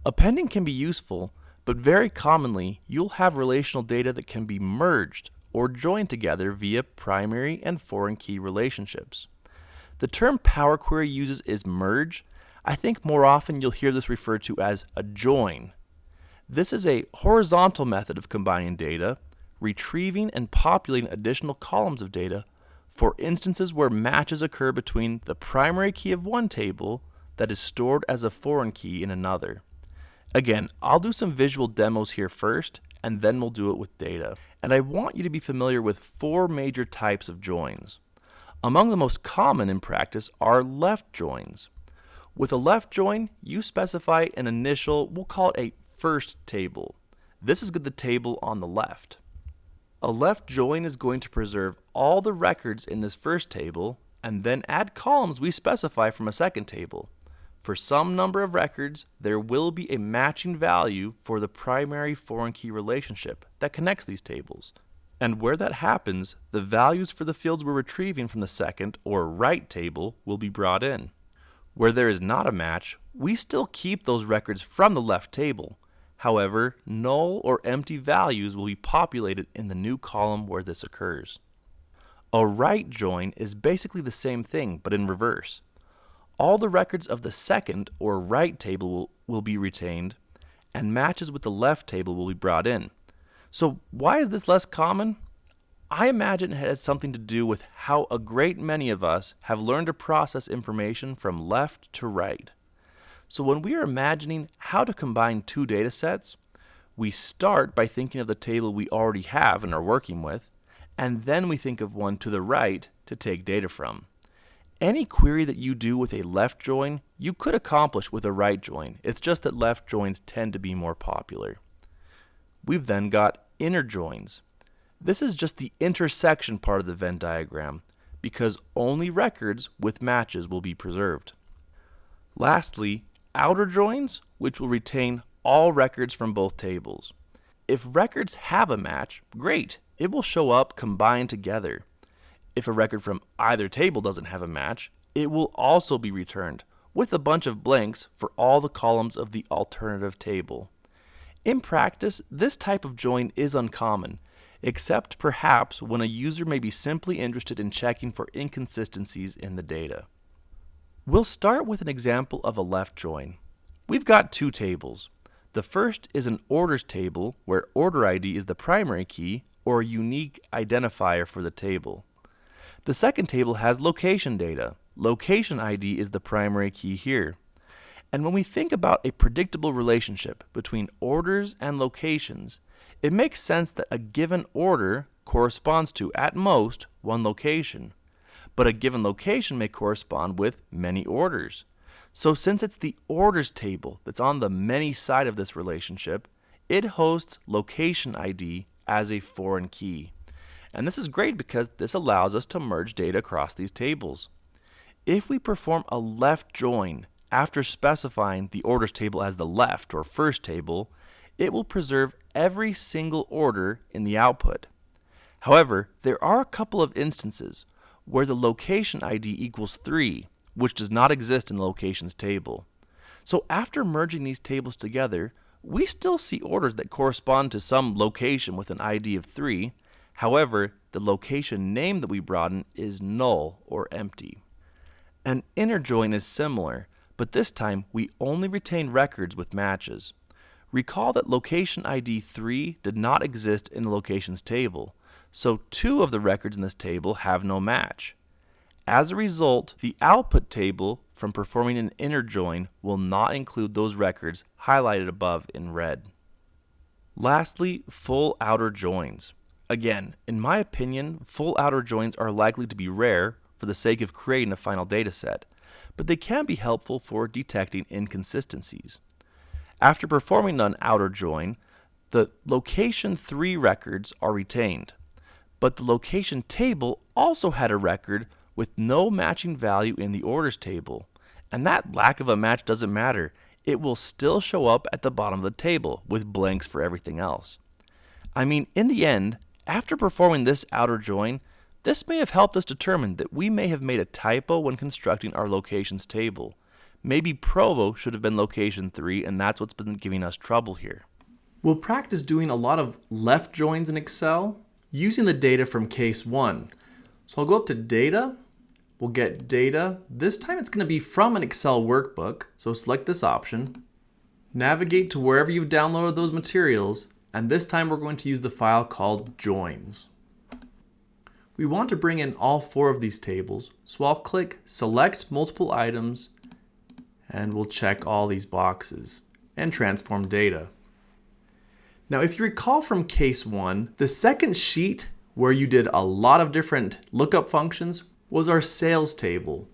Appending can be useful, but very commonly you'll have relational data that can be merged or joined together via primary and foreign key relationships. The term Power Query uses is merge. I think more often you'll hear this referred to as a join. This is a horizontal method of combining data, retrieving and populating additional columns of data for instances where matches occur between the primary key of one table that is stored as a foreign key in another. Again, I'll do some visual demos here first, and then we'll do it with data. And I want you to be familiar with four major types of joins. Among the most common in practice are left joins. With a left join, you specify an initial, we'll call it a first table. This is the table on the left. A left join is going to preserve all the records in this first table and then add columns we specify from a second table. For some number of records, there will be a matching value for the primary foreign key relationship that connects these tables. And where that happens, the values for the fields we're retrieving from the second or right table will be brought in. Where there is not a match, we still keep those records from the left table. However, null or empty values will be populated in the new column where this occurs. A right join is basically the same thing, but in reverse. All the records of the second or right table will be retained, and matches with the left table will be brought in. So why is this less common? I imagine it has something to do with how a great many of us have learned to process information from left to right. So when we are imagining how to combine two data sets, we start by thinking of the table we already have and are working with, and then we think of one to the right to take data from. Any query that you do with a left join, you could accomplish with a right join. It's just that left joins tend to be more popular. We've then got inner joins. This is just the intersection part of the Venn diagram, because only records with matches will be preserved. Lastly, outer joins, which will retain all records from both tables. If records have a match, great, it will show up combined together. If a record from either table doesn't have a match, it will also be returned, with a bunch of blanks for all the columns of the alternative table. In practice, this type of join is uncommon, except perhaps when a user may be simply interested in checking for inconsistencies in the data. We'll start with an example of a left join. We've got two tables. The first is an orders table where order ID is the primary key or a unique identifier for the table. The second table has location data. Location ID is the primary key here. And when we think about a predictable relationship between orders and locations, it makes sense that a given order corresponds to, at most, one location. But a given location may correspond with many orders. So since it's the orders table that's on the many side of this relationship, it hosts location ID as a foreign key. And this is great because this allows us to merge data across these tables. If we perform a left join after specifying the orders table as the left or first table, it will preserve every single order in the output. However, there are a couple of instances where the location ID equals 3, which does not exist in the locations table. So after merging these tables together, we still see orders that correspond to some location with an ID of 3. However, the location name that we brought in is null or empty. An inner join is similar, but this time we only retain records with matches. Recall that location ID 3 did not exist in the locations table, so 2 of the records in this table have no match. As a result, the output table from performing an inner join will not include those records highlighted above in red. Lastly, full outer joins. Again, in my opinion, full outer joins are likely to be rare for the sake of creating a final data set, but they can be helpful for detecting inconsistencies. After performing an outer join, the location 3 records are retained, but the location table also had a record with no matching value in the orders table, and that lack of a match doesn't matter. It will still show up at the bottom of the table with blanks for everything else. I mean, in the end, after performing this outer join, this may have helped us determine that we may have made a typo when constructing our locations table. Maybe Provo should have been location 3, and that's what's been giving us trouble here. We'll practice doing a lot of left joins in Excel using the data from case 1. So I'll go up to Data, we'll get Data. This time it's going to be from an Excel workbook, so select this option. Navigate to wherever you've downloaded those materials, and this time we're going to use the file called Joins. We want to bring in all 4 of these tables, so I'll click Select Multiple Items, and we'll check all these boxes and transform data. Now, if you recall from case 1, the second sheet where you did a lot of different lookup functions was our sales table.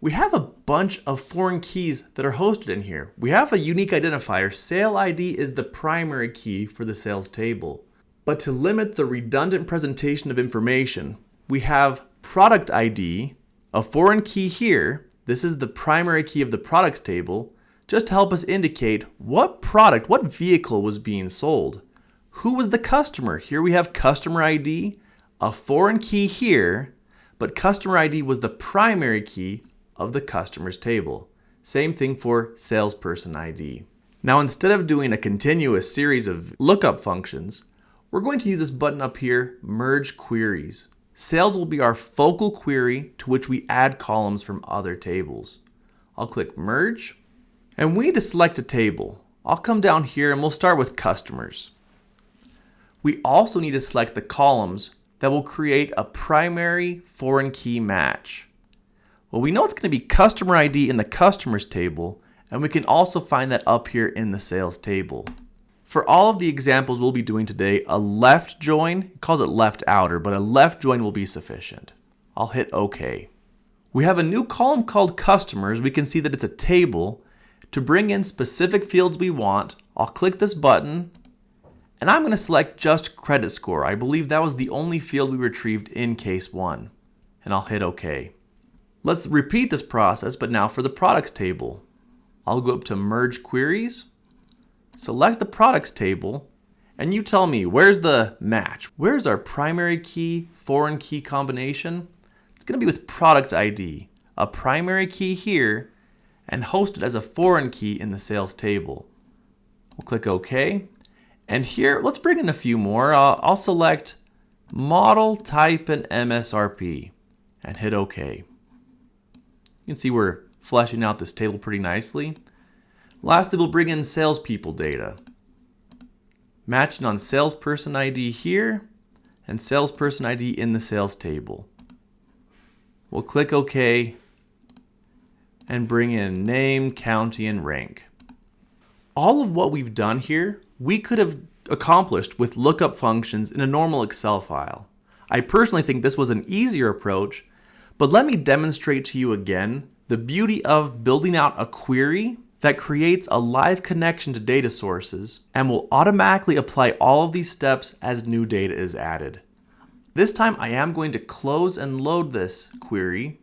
We have a bunch of foreign keys that are hosted in here. We have a unique identifier. Sale ID is the primary key for the sales table. But to limit the redundant presentation of information, we have product ID, a foreign key here. This is the primary key of the products table, just to help us indicate what product, what vehicle was being sold. Who was the customer? Here we have customer ID, a foreign key here, but customer ID was the primary key of the customer's table. Same thing for salesperson ID. Now, instead of doing a continuous series of lookup functions, we're going to use this button up here, Merge Queries. Sales will be our focal query to which we add columns from other tables. I'll click Merge, and we need to select a table. I'll come down here and we'll start with customers. We also need to select the columns that will create a primary foreign key match. Well, we know it's going to be customer ID in the customers table, and we can also find that up here in the sales table. For all of the examples we'll be doing today, a left join, it calls it left outer, but a left join will be sufficient. I'll hit OK. We have a new column called customers. We can see that it's a table. To bring in specific fields we want, I'll click this button, and I'm going to select just credit score. I believe that was the only field we retrieved in case 1, and I'll hit OK. Let's repeat this process, but now for the products table. I'll go up to Merge Queries, select the products table, and you tell me, where's the match? Where's our primary key, foreign key combination? It's going to be with product ID, a primary key here, and hosted as a foreign key in the sales table. We'll click OK. And here, let's bring in a few more. I'll select Model, Type, and MSRP, and hit OK. You can see we're fleshing out this table pretty nicely. Lastly, we'll bring in salespeople data. Matching on salesperson ID here and salesperson ID in the sales table. We'll click OK and bring in name, county, and rank. All of what we've done here, we could have accomplished with lookup functions in a normal Excel file. I personally think this was an easier approach, but let me demonstrate to you again the beauty of building out a query that creates a live connection to data sources and will automatically apply all of these steps as new data is added. This time I am going to close and load this query,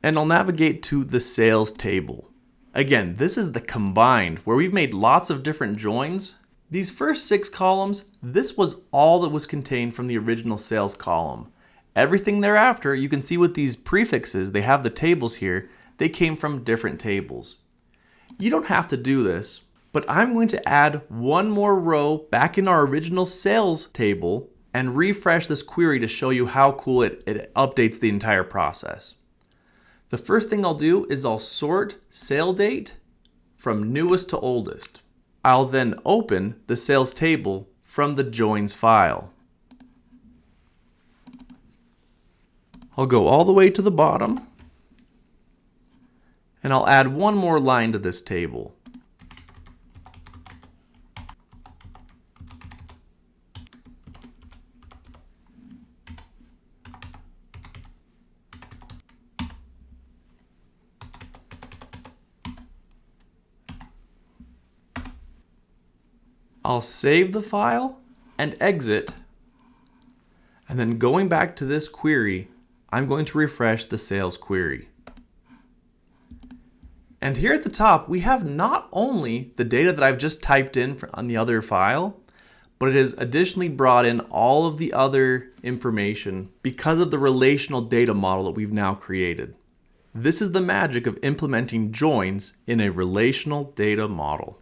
and I'll navigate to the sales table. Again, this is the combined where we've made lots of different joins. These first 6 columns, this was all that was contained from the original sales column. Everything thereafter, you can see with these prefixes, they have the tables here, they came from different tables. You don't have to do this, but I'm going to add one more row back in our original sales table and refresh this query to show you how cool it updates the entire process. The first thing I'll do is I'll sort sale date from newest to oldest. I'll then open the sales table from the joins file. I'll go all the way to the bottom, and I'll add one more line to this table. I'll save the file and exit, and then going back to this query, I'm going to refresh the sales query. And here at the top, we have not only the data that I've just typed in on the other file, but it has additionally brought in all of the other information because of the relational data model that we've now created. This is the magic of implementing joins in a relational data model.